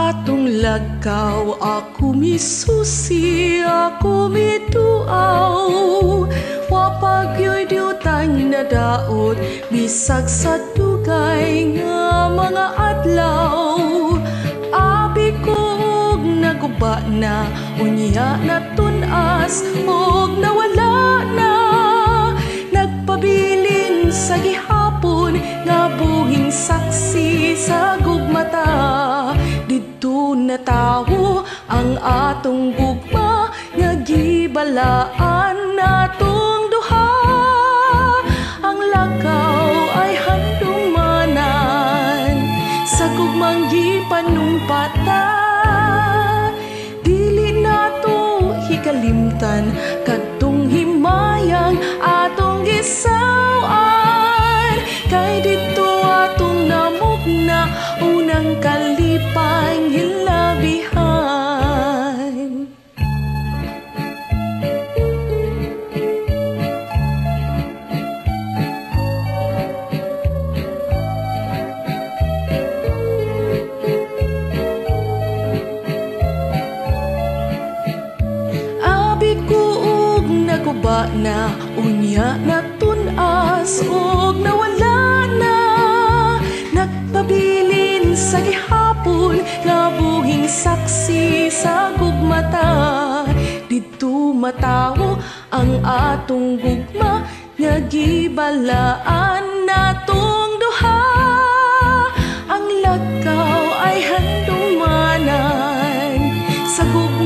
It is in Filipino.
atong lagaw, ako misusi, ako mituaw. Wapagyo'y diutang na daot, bisag sa dugay nga mga adlaw. Abi kog naguba na, unya na tunas, og nawala na. Nagpabilin sa gihapon, nga buhing saksi sa gugmata. Dito na tawo ang atong gugma, nga gibalaan natong duha. Ang lakaw ay handumanan, sa gugmang gipanumpata. Dili nato hikalimtan, kadtong himayang atong gisawan. Kay dito atong namugna, unang kalipang hilabihan. Abi kuog naguba na, unya na tunas, og nawala na. Nagpabilin sa gihapon, nga buhing saksi sa gugmata. Dito matawo ang atong gugma, nga gibalaan natong duha. Ang lakaw ay handumanan, sa gugma